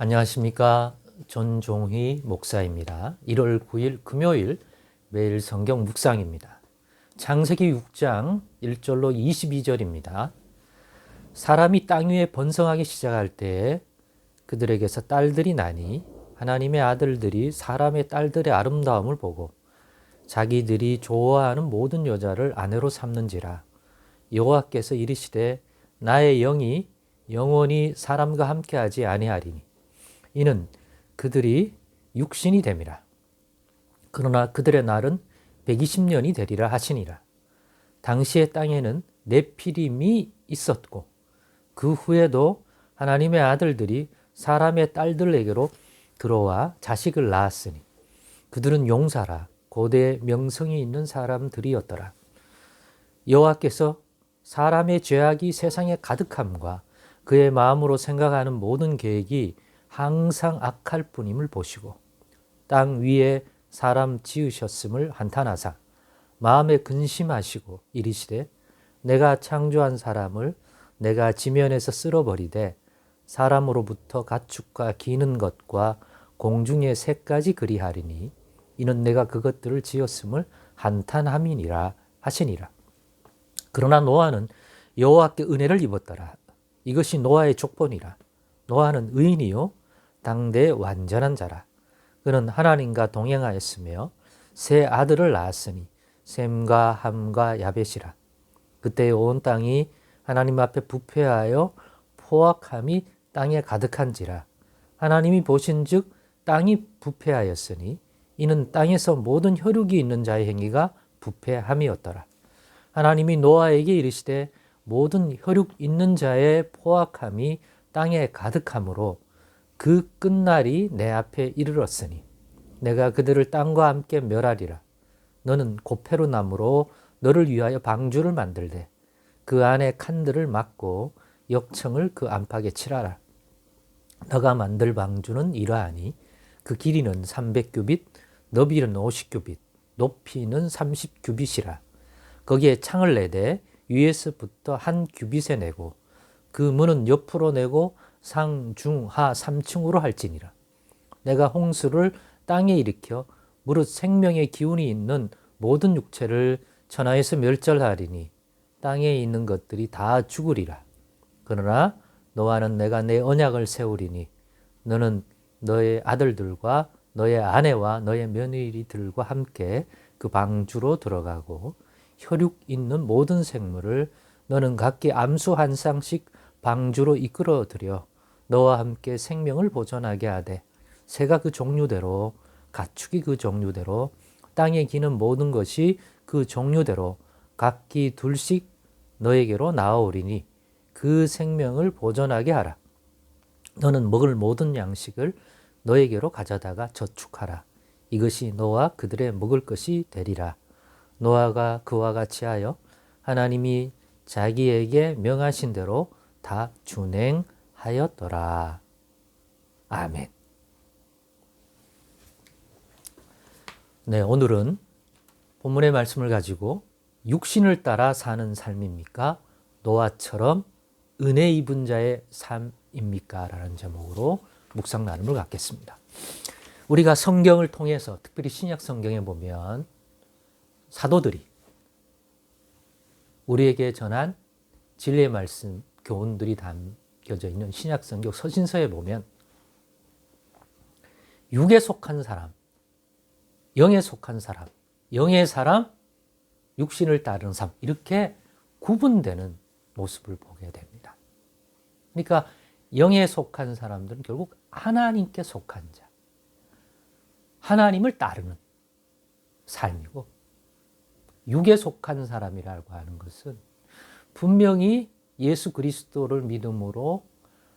안녕하십니까. 전종희 목사입니다. 1월 9일 금요일 매일 성경 묵상입니다. 창세기 6장 1절로 22절입니다. 사람이 땅 위에 번성하기 시작할 때에 그들에게서 딸들이 나니 하나님의 아들들이 사람의 딸들의 아름다움을 보고 자기들이 좋아하는 모든 여자를 아내로 삼는지라. 여호와께서 이르시되 나의 영이 영원히 사람과 함께하지 아니하리니 이는 그들이 육신이 됨이라. 그러나 그들의 날은 120년이 되리라 하시니라. 당시의 땅에는 네피림이 있었고 그 후에도 하나님의 아들들이 사람의 딸들에게로 들어와 자식을 낳았으니 그들은 용사라 고대 명성이 있는 사람들이었더라. 여호와께서 사람의 죄악이 세상에 가득함과 그의 마음으로 생각하는 모든 계획이 항상 악할 뿐임을 보시고 땅 위에 사람 지으셨음을 한탄하사 마음에 근심하시고 이르시되 내가 창조한 사람을 내가 지면에서 쓸어버리되 사람으로부터 가축과 기는 것과 공중의 새까지 그리하리니 이는 내가 그것들을 지었음을 한탄함이니라 하시니라. 그러나 노아는 여호와께 은혜를 입었더라. 이것이 노아의 족본이라. 노아는 의인이요 당대 완전한 자라. 그는 하나님과 동행하였으며 세 아들을 낳았으니 셈과 함과 야벳이라. 그때 온 땅이 하나님 앞에 부패하여 포악함이 땅에 가득한지라. 하나님이 보신즉 땅이 부패하였으니 이는 땅에서 모든 혈육이 있는 자의 행위가 부패함이었더라. 하나님이 노아에게 이르시되 모든 혈육 있는 자의 포악함이 땅에 가득하므로 그 끝날이 내 앞에 이르렀으니 내가 그들을 땅과 함께 멸하리라. 너는 고페루 나무로 너를 위하여 방주를 만들되 그 안에 칸들을 막고 역청을 그 안팎에 칠하라. 너가 만들 방주는 이러하니 그 길이는 300규빗, 너비는 50규빗, 높이는 30규빗이라. 거기에 창을 내되 위에서부터 한 규빗에 내고 그 문은 옆으로 내고 상, 중, 하 3층으로 할지니라. 내가 홍수를 땅에 일으켜 무릇 생명의 기운이 있는 모든 육체를 천하에서 멸절하리니 땅에 있는 것들이 다 죽으리라. 그러나 너와는 내가 내 언약을 세우리니 너는 너의 아들들과 너의 아내와 너의 며느리들과 함께 그 방주로 들어가고 혈육 있는 모든 생물을 너는 각기 암수 한 쌍씩 방주로 이끌어들여 너와 함께 생명을 보존하게 하되 새가 그 종류대로 가축이 그 종류대로 땅에 기는 모든 것이 그 종류대로 각기 둘씩 너에게로 나아오리니 그 생명을 보존하게 하라. 너는 먹을 모든 양식을 너에게로 가져다가 저축하라. 이것이 너와 그들의 먹을 것이 되리라. 노아가 그와 같이 하여 하나님이 자기에게 명하신 대로 다 준행하였더라. 아멘. 네, 오늘은 본문의 말씀을 가지고 육신을 따라 사는 삶입니까? 노아처럼 은혜 입은 자의 삶입니까? 라는 제목으로 묵상 나눔을 갖겠습니다. 우리가 성경을 통해서 특별히 신약 성경에 보면 사도들이 우리에게 전한 진리의 말씀, 교훈들이 담겨져 있는 신약 성경 서신서에 보면 육에 속한 사람, 영에 속한 사람, 영의 사람, 육신을 따르는 사람 이렇게 구분되는 모습을 보게 됩니다. 그러니까 영에 속한 사람들은 결국 하나님께 속한 자, 하나님을 따르는 삶이고 육에 속한 사람이라고 하는 것은 분명히 예수 그리스도를 믿음으로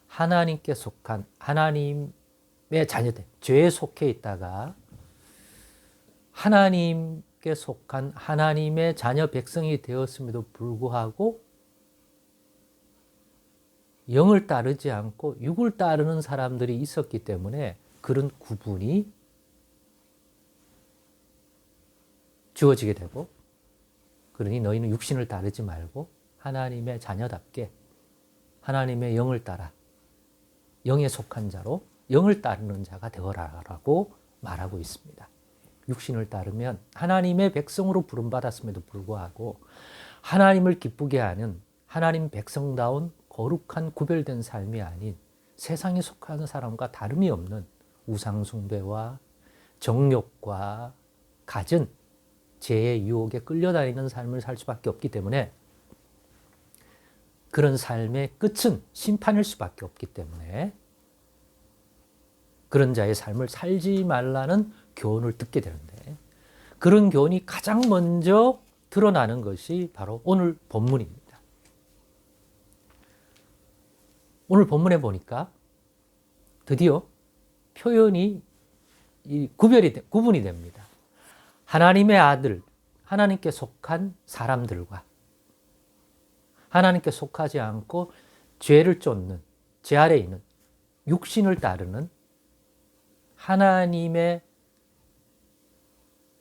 하나님께 속한 하나님의 자녀들, 죄에 속해 있다가 하나님께 속한 하나님의 자녀 백성이 되었음에도 불구하고 영을 따르지 않고 육을 따르는 사람들이 있었기 때문에 그런 구분이 주어지게 되고, 그러니 너희는 육신을 따르지 말고 하나님의 자녀답게 하나님의 영을 따라 영에 속한 자로 영을 따르는 자가 되어라라고 말하고 있습니다. 육신을 따르면 하나님의 백성으로 부름받았음에도 불구하고 하나님을 기쁘게 하는 하나님 백성다운 거룩한 구별된 삶이 아닌 세상에 속하는 사람과 다름이 없는 우상숭배와 정욕과 갖은 죄의 유혹에 끌려다니는 삶을 살 수밖에 없기 때문에 그런 삶의 끝은 심판일 수밖에 없기 때문에 그런 자의 삶을 살지 말라는 교훈을 듣게 되는데 그런 교훈이 가장 먼저 드러나는 것이 바로 오늘 본문입니다. 오늘 본문에 보니까 드디어 표현이 구분이 됩니다. 하나님의 아들, 하나님께 속한 사람들과 하나님께 속하지 않고 죄를 쫓는, 죄 아래에 있는 육신을 따르는 하나님의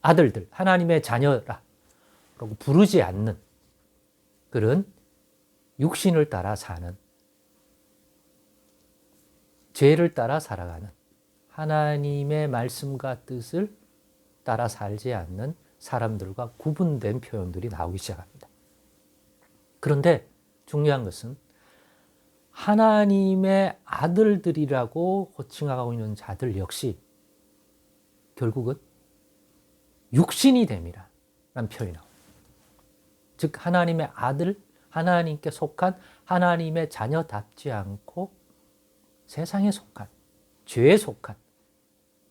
아들들, 하나님의 자녀라고 부르지 않는 그런 육신을 따라 사는, 죄를 따라 살아가는 하나님의 말씀과 뜻을 따라 살지 않는 사람들과 구분된 표현들이 나오기 시작합니다. 그런데 중요한 것은 하나님의 아들들이라고 호칭하고 있는 자들 역시 결국은 육신이 됨이라 라는 표현이 나옵니다. 즉 하나님의 아들, 하나님께 속한 하나님의 자녀답지 않고 세상에 속한, 죄에 속한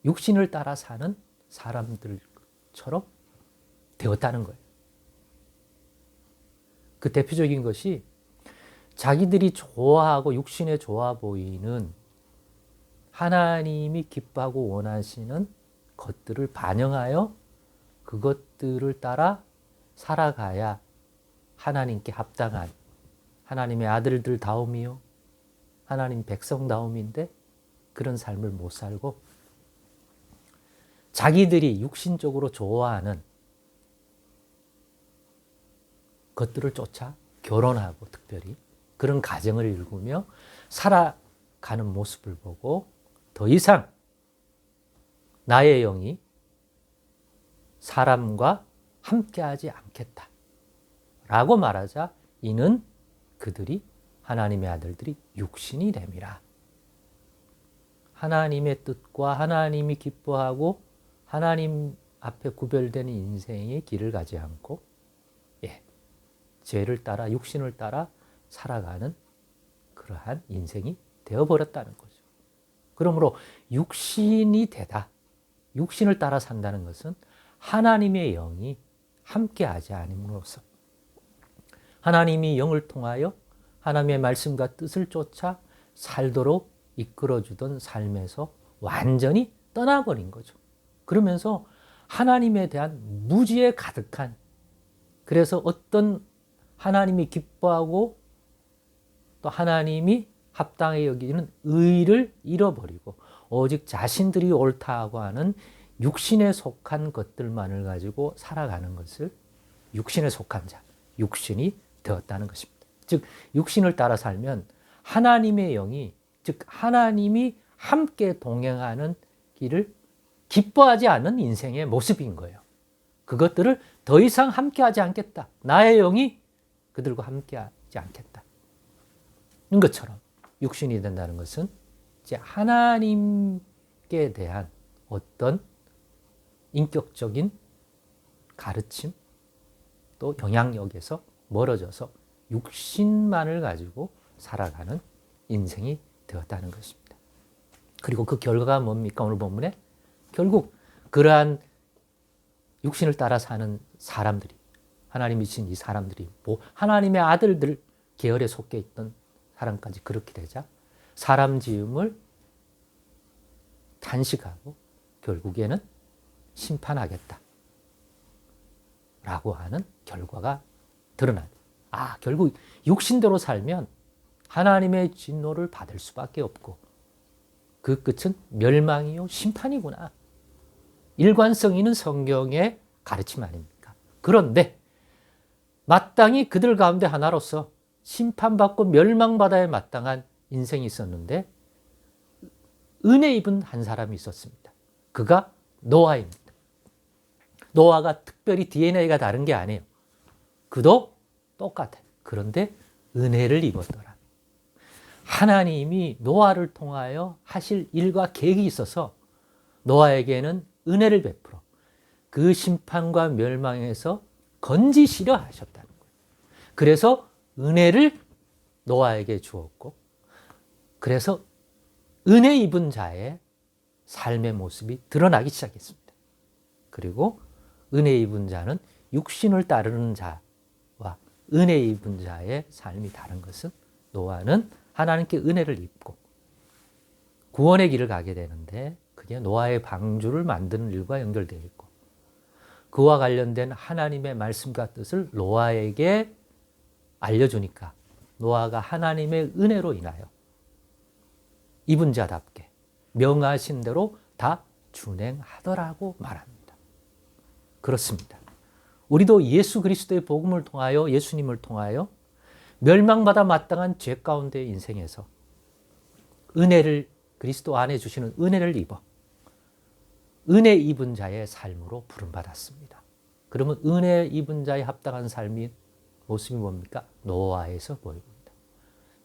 육신을 따라 사는 사람들처럼 되었다는 거예요. 그 대표적인 것이 자기들이 좋아하고 육신에 좋아 보이는 하나님이 기뻐하고 원하시는 것들을 반영하여 그것들을 따라 살아가야 하나님께 합당한 하나님의 아들들다움이요 하나님 백성다움인데 그런 삶을 못 살고 자기들이 육신적으로 좋아하는 것들을 쫓아 결혼하고 특별히 그런 가정을 일구며 살아가는 모습을 보고 더 이상 나의 영이 사람과 함께하지 않겠다 라고 말하자 이는 그들이 하나님의 아들들이 육신이 됨이라. 하나님의 뜻과 하나님이 기뻐하고 하나님 앞에 구별되는 인생의 길을 가지 않고 죄를 따라 육신을 따라 살아가는 그러한 인생이 되어버렸다는 거죠. 그러므로 육신이 되다, 육신을 따라 산다는 것은 하나님의 영이 함께하지 않음으로써 하나님이 영을 통하여 하나님의 말씀과 뜻을 쫓아 살도록 이끌어주던 삶에서 완전히 떠나버린 거죠. 그러면서 하나님에 대한 무지에 가득한, 그래서 어떤 하나님이 기뻐하고 또 하나님이 합당히 여기는 의를 잃어버리고 오직 자신들이 옳다고 하는 육신에 속한 것들만을 가지고 살아가는 것을 육신에 속한 자, 육신이 되었다는 것입니다. 즉 육신을 따라 살면 하나님의 영이, 즉 하나님이 함께 동행하는 길을 기뻐하지 않는 인생의 모습인 거예요. 그것들을 더 이상 함께하지 않겠다. 나의 영이 그들과 함께하지 않겠다. 는 것처럼 육신이 된다는 것은 이제 하나님께 대한 어떤 인격적인 가르침 또 영향력에서 멀어져서 육신만을 가지고 살아가는 인생이 되었다는 것입니다. 그리고 그 결과가 뭡니까? 오늘 본문에 결국 그러한 육신을 따라 사는 사람들이, 하나님이 주신 이 사람들이 하나님의 아들들 계열에 속해 있던 사람까지 그렇게 되자 사람 지음을 탄식하고 결국에는 심판하겠다 라고 하는 결과가 드러나요. 결국 육신대로 살면 하나님의 진노를 받을 수밖에 없고 그 끝은 멸망이요 심판이구나. 일관성 있는 성경의 가르침 아닙니까? 그런데 마땅히 그들 가운데 하나로서 심판받고 멸망받아야 마땅한 인생이 있었는데 은혜 입은 한 사람이 있었습니다. 그가 노아입니다. 노아가 특별히 DNA가 다른 게 아니에요. 그도 똑같아요. 그런데 은혜를 입었더라. 하나님이 노아를 통하여 하실 일과 계획이 있어서 노아에게는 은혜를 베풀어 그 심판과 멸망에서 건지시려 하셨다는 거예요. 그래서 은혜를 노아에게 주었고, 그래서 은혜 입은 자의 삶의 모습이 드러나기 시작했습니다. 그리고 은혜 입은 자는 육신을 따르는 자와 은혜 입은 자의 삶이 다른 것은, 노아는 하나님께 은혜를 입고 구원의 길을 가게 되는데 그게 노아의 방주를 만드는 일과 연결되어 있고, 그와 관련된 하나님의 말씀과 뜻을 노아에게 알려주니까 노아가 하나님의 은혜로 인하여 입은 자답게 명하신 대로 다 준행하더라고 말합니다. 그렇습니다. 우리도 예수 그리스도의 복음을 통하여, 예수님을 통하여 멸망받아 마땅한 죄 가운데 인생에서 은혜를, 그리스도 안에 주시는 은혜를 입어 은혜 입은 자의 삶으로 부름받았습니다. 그러면 은혜 입은 자의 합당한 삶이 모습이 뭡니까? 노아에서 보입니다.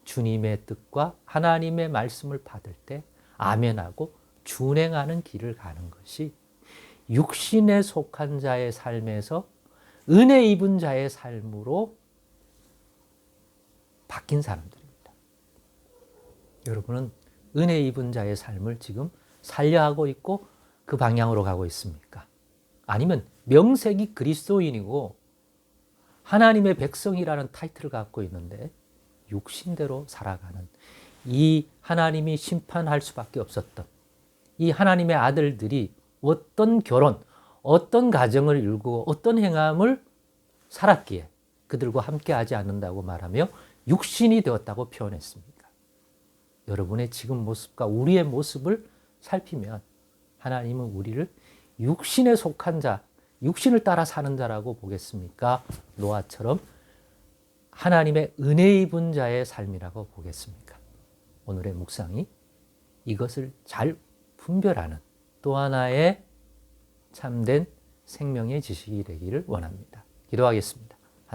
주님의 뜻과 하나님의 말씀을 받을 때 아멘하고 준행하는 길을 가는 것이 육신에 속한 자의 삶에서 은혜 입은 자의 삶으로 바뀐 사람들입니다. 여러분은 은혜 입은 자의 삶을 지금 살려하고 있고 그 방향으로 가고 있습니까? 아니면 명색이 그리스도인이고 하나님의 백성이라는 타이틀을 갖고 있는데 육신대로 살아가는, 이 하나님이 심판할 수밖에 없었던 이 하나님의 아들들이 어떤 결혼, 어떤 가정을 이루고 어떤 행함을 살았기에 그들과 함께 하지 않는다고 말하며 육신이 되었다고 표현했습니까? 여러분의 지금 모습과 우리의 모습을 살피면 하나님은 우리를 육신에 속한 자, 육신을 따라 사는 자라고 보겠습니까? 노아처럼 하나님의 은혜 입은 자의 삶이라고 보겠습니까? 오늘의 묵상이 이것을 잘 분별하는 또 하나의 참된 생명의 지식이 되기를 원합니다. 기도하겠습니다.